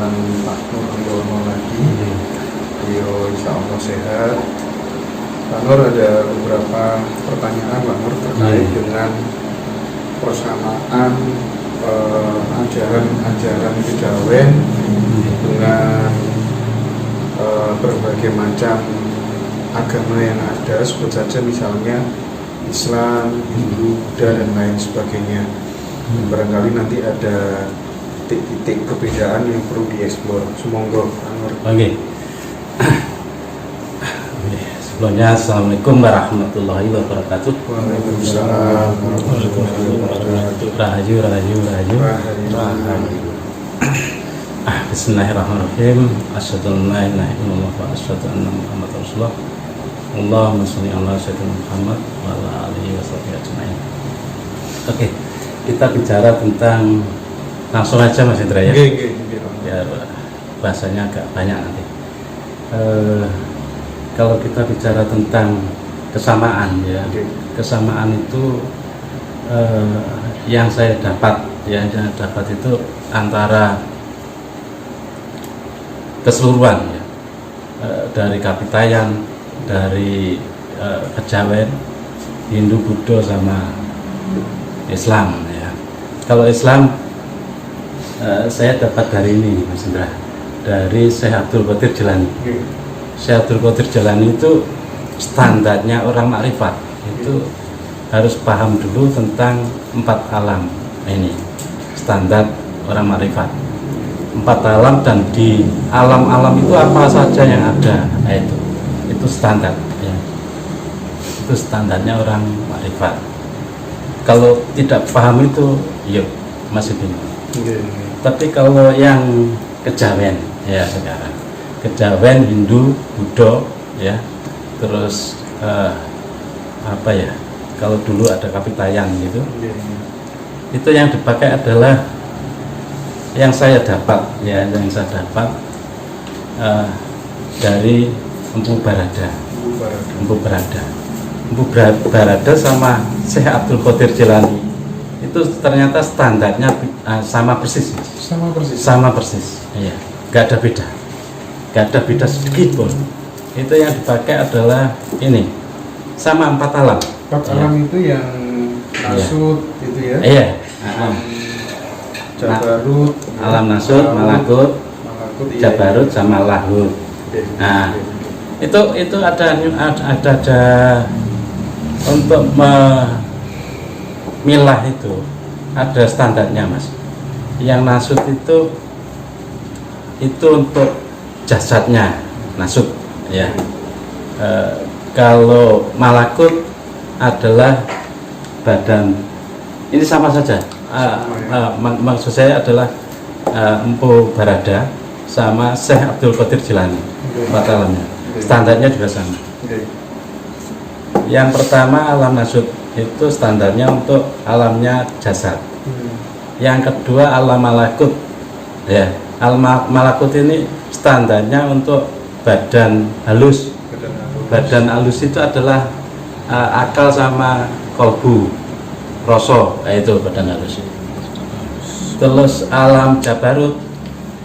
dengan Pak Nur Yono lagi. Beliau insya Allah sehat. Pak Nur, ada beberapa pertanyaan Pak Nur terkait dengan persamaan ajaran kejawen dengan berbagai macam agama yang ada, sebut saja misalnya Islam, Hindu, Buddha, dan lain sebagainya. Barangkali nanti ada titik-titik perbedaan yang perlu dieksplor. Semoga Pak Nur. Oke. Sebelumnya assalamualaikum warahmatullahi wabarakatuh. Waalaikumsalam warahmatullahi wabarakatuh. Rahayu. Bismillahirrahmanirrahim. Asyhadu an la ilaha illallah wa asyhadu anna Muhammadar Rasulullah. Allahumma shalli ala sayyidina Muhammad wa ala alihi washabihi ajmain. Oke, kita bicara tentang, langsung aja Mas Indra ya. Biar bahasanya agak banyak nanti. Kalau kita bicara tentang kesamaan ya, kesamaan itu yang saya dapat itu antara keseluruhan ya, dari Kapitayan, dari kejawen, Hindu, Buddha, sama Islam ya. Kalau Islam saya dapat dari ini Mas Indra, dari Syekh Abdul Qadir Jilani. Syekh Abdul Qadir Jilani itu standarnya orang makrifat itu harus paham dulu tentang 4 alam ini, standar orang makrifat 4 alam, dan di alam-alam itu apa saja yang ada, itu standar ya. Itu standarnya orang makrifat. Kalau tidak paham itu yuk masih bingung. Tapi kalau yang kejawen ya, sekarang kejawen, Hindu, Buddha ya, terus apa ya, kalau dulu ada Kapitayan gitu, itu yang dipakai adalah yang saya dapat ya, dari Empu Barada sama Syekh Abdul Qadir Jilani itu ternyata standarnya sama persis ya, gak ada beda sedikit pun. Itu yang dipakai adalah ini, sama 4 alam. 4 alam itu yang Nasut itu ya? Iya. Jabarut, alam Nasut, Malakut, Jabarut, sama Lahut. Nah, itu ada untuk memilah itu ada standarnya Mas. Yang Nasut itu untuk jasadnya Nasut ya. Kalau Malakut adalah badan. Ini sama saja. Maksud saya adalah Empu Barada sama Syekh Abdul Qadir Jilani, 4 alamnya. Standarnya juga sama. Yang pertama alam Nasut itu standarnya untuk alamnya jasad. Yang kedua alam Malakut ya. Alam Malakut ini standarnya untuk badan halus. Badan halus itu adalah akal sama kolbu, rasa, itu badan halus. Terus alam Jabarut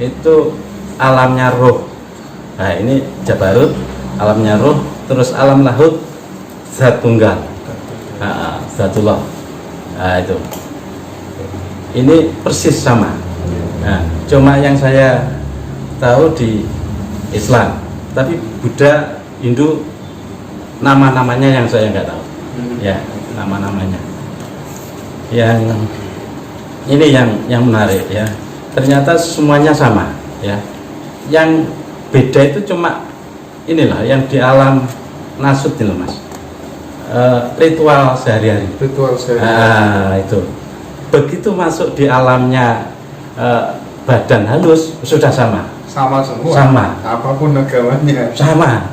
itu alamnya roh. Nah ini Jabarut, alamnya roh. Terus alam Lahut zat tunggal, zatullah. Nah itu, ini persis sama. Nah, cuma yang saya tahu di Islam, tapi Buddha, Hindu, nama-namanya yang saya nggak tahu ya, nama-namanya. Yang ini yang menarik ya, ternyata semuanya sama ya. Yang beda itu cuma inilah yang di alam Nasut ini Mas, ritual sehari-hari. Itu begitu masuk di alamnya badan halus sudah sama semua, apapun agamanya sama.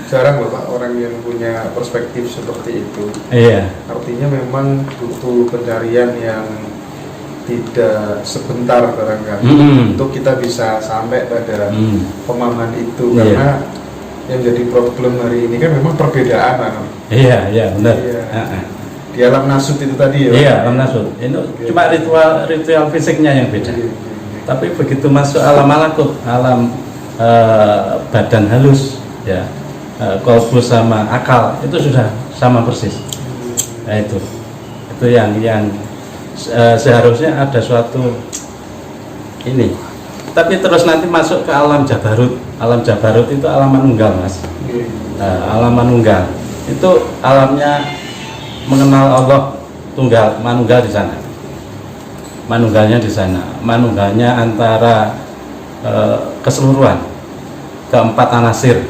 Jarang loh Pak orang yang punya perspektif seperti itu. Iya. Artinya memang butuh pencarian yang tidak sebentar barangkali untuk kita bisa sampai pada pemahaman itu, karena yang jadi problem hari ini kan memang perbedaan kan. Iya benar. Iya. Di alam Nasut itu tadi ya. Iya, alam Nasut. Ini cuma ritual fisiknya yang beda. Tapi begitu masuk alam malakut, alam badan halus, ya, kolbu sama akal itu sudah sama persis. Nah, itu yang seharusnya ada suatu ini. Tapi terus nanti masuk ke alam jabarut. Alam jabarut itu alam manunggal, Mas. Alam manunggal itu alamnya mengenal Allah tunggal, manunggal di sana. Manunggalnya di sana. Manunggalnya antara keseluruhan keempat anasir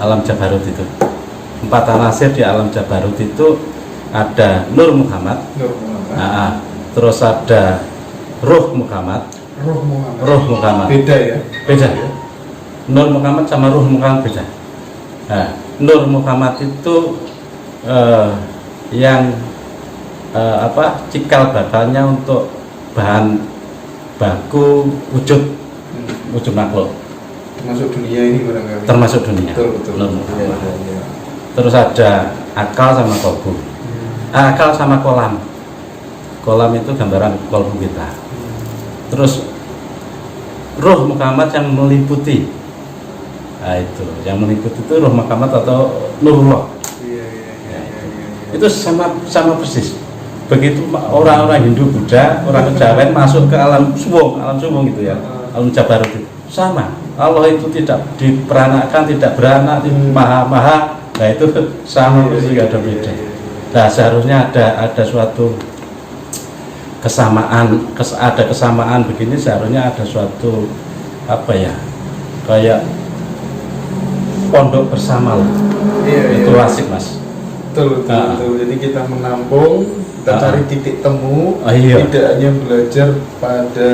alam jabarut itu. Empat anasir di alam jabarut itu ada Nur Muhammad. Terus ada Ruh Muhammad. Ruh Muhammad. Beda ya? Beda. Nur Muhammad sama Ruh Muhammad beda. Nah, Nur Muhammad itu yang cikal bakalnya untuk bahan baku wujud makhluk. Termasuk dunia ini barangkali. Termasuk dunia. Betul. Nur Muhammad. Ya. Terus ada akal sama kolbu. Akal sama kolam. Kolam itu gambaran kolbu kita. Terus Ruh Muhammad yang meliputi. Nah, itu yang meliputi itu Ruh Muhammad atau Nurullah. Iya. Itu sama persis. Begitu orang-orang Hindu, Buddha, orang Kejawen masuk ke alam suwung gitu ya. Alam jabarut itu sama. Allah itu tidak diperanakan, tidak beranak, maha. Nah, itu sama persis, nggak ada beda. Nah, seharusnya ada suatu kesamaan begini, seharusnya ada suatu kayak pondok bersama lah. Itu asik, Mas. Betul. Jadi kita menampung, kita cari titik temu, iya. Tidak hanya belajar pada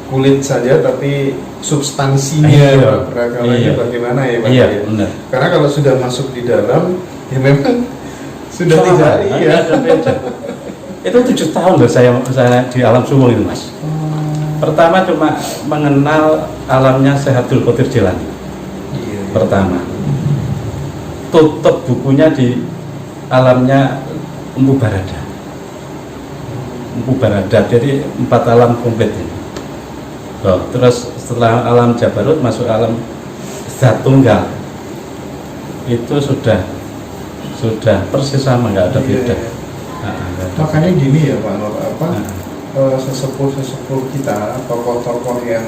kulit saja, tapi substansinya beragamanya bagaimana ya Pak? Iya, benar. Karena kalau sudah masuk di dalam, ya memang sudah tidak ada beda. Itu 7 tahun loh saya di alam suwung itu, Mas. Pertama cuma mengenal alamnya Syekh Qadir Jilani. Pertama. Tutup bukunya di alamnya Empu Barada. Jadi 4 alam komplit ini. Terus setelah alam jabarut masuk alam zat tunggal. Itu sudah persis sama, nggak ada beda. Makanya gini ya Pak Nur, sesepuh kita, tokoh-tokoh yang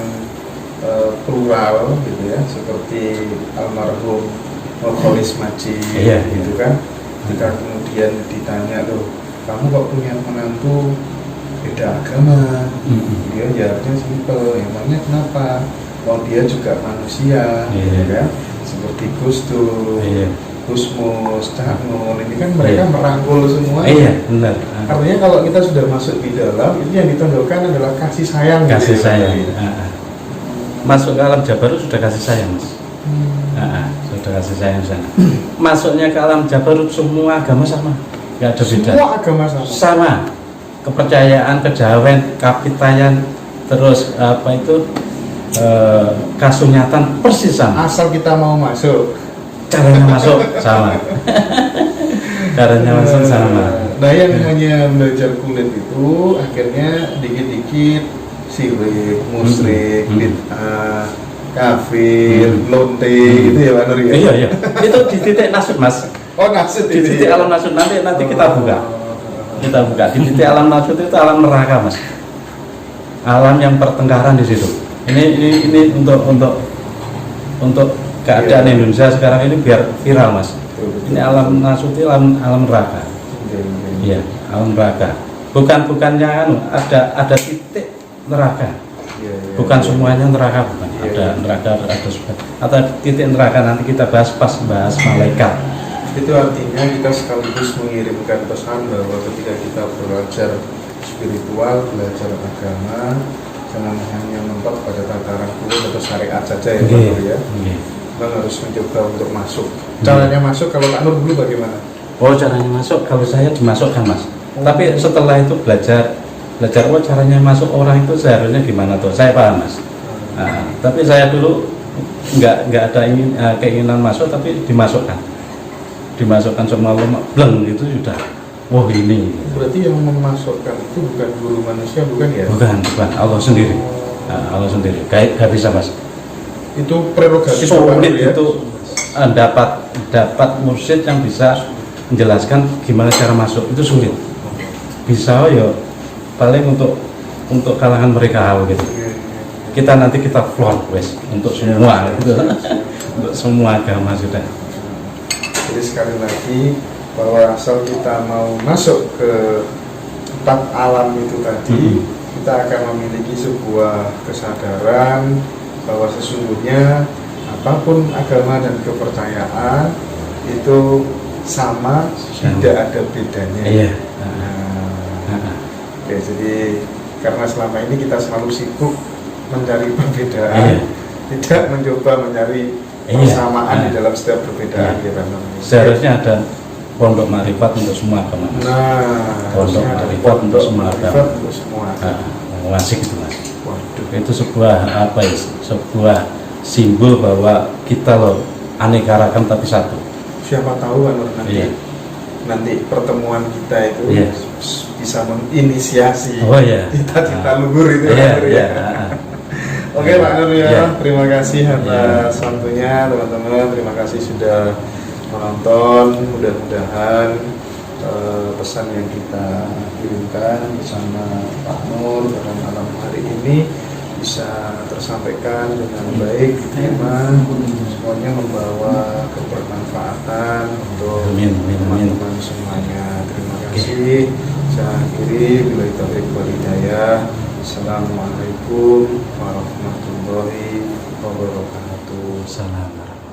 plural gitu ya, seperti almarhum Kholis Majid, gitu kan. Jika kemudian ditanya, loh, kamu kok punya menantu beda agama? Dia jawabnya simpel, emangnya kenapa? Oh, dia juga manusia, gitu kan? Seperti Gus Dur, Gusmus, Cak Nun, ini kan mereka merangkul semua. Iya, benar. Artinya kalau kita sudah masuk di dalam, itu yang ditonjolkan adalah kasih sayang. Kasih sayang. Masuk ke alam jabarut sudah kasih sayang, Mas. Sudah kasih sayang sana. Masuknya ke alam jabarut semua agama sama, nggak ada beda. Semua agama sama. Sama. Kepercayaan, kejawen, kapitayan, terus kasunyatan persis sama. Asal kita mau masuk. Caranya masuk sama. Caranya masuk sama. Nah, yang namanya belajar kulit itu akhirnya dikit-dikit syirik, musyrik, bid'ah, kafir, lonte gitu ya Pak Nur ya? Iya. Itu di titik nasut, Mas. Oh, nasut di titik alam nasut nanti kita buka. Di titik alam nasut itu alam neraka, Mas. Alam yang pertengkaran di situ. Ini untuk keadaan Indonesia sekarang ini biar viral, Mas. Ini alam nasuti, alam neraka. Iya, alam neraka. Bukannya ada titik neraka. Bukan semuanya neraka, bukan. Ada neraka, ada titik neraka, nanti kita bahas malaikat. Itu artinya kita sekaligus mengirimkan pesan bahwa ketika kita belajar spiritual, belajar agama, jangan hanya mentok pada tataran kulit atau syariat saja ya Pak Nur ya. Kita harus mencoba untuk masuk. Caranya masuk kalau Pak Nur dulu bagaimana? Oh, caranya masuk kalau saya dimasukkan, Mas. Tapi setelah itu belajar caranya masuk orang itu seharusnya gimana tuh? Saya paham, Mas. Tapi saya dulu nggak ada keinginan masuk, tapi dimasukkan semua bleng itu sudah. Wah, ini. Berarti yang memasukkan itu bukan guru manusia, bukan ya? Bukan Allah sendiri. Allah sendiri. Gak bisa mas. Itu prerogatif Sulit Nur, ya? itu dapat mursyid yang bisa menjelaskan gimana cara masuk itu sulit. Bisa ya paling untuk kalangan mereka hal gitu. Kita nanti kita floor wes untuk semua gitu. Untuk semua agama sudah. Jadi sekali lagi bahwa asal kita mau masuk ke empat alam itu tadi, kita akan memiliki sebuah kesadaran bahwa sesungguhnya apapun agama dan kepercayaan itu sama. Tidak ada bedanya. Iya. Oke, jadi karena selama ini kita selalu sibuk mencari perbedaan, tidak mencoba mencari persamaan di dalam setiap perbedaan kita. Seharusnya ada pondok marifat untuk semua agama. Pondok marifat untuk semua agama. Asik itu mas. Itu sebuah apa ya? Sebuah simbol bahwa kita loh aneka ragam tapi satu. Siapa tahu kan nanti pertemuan kita itu bisa menginisiasi cita-cita luhur itu ya. Oke Pak Nur ya, terima kasih atas waktunya teman-teman. Terima kasih sudah menonton. Mudah-mudahan pesan yang kita kirimkan bersama Pak Nur pada malam hari ini bisa tersampaikan dengan baik, diterima, semuanya membawa kebermanfaatan untuk teman-teman semuanya. Terima kasih. Saya akhiri, billahi taufiq wal hidayah. Assalamualaikum warahmatullahi wabarakatuh. Salam.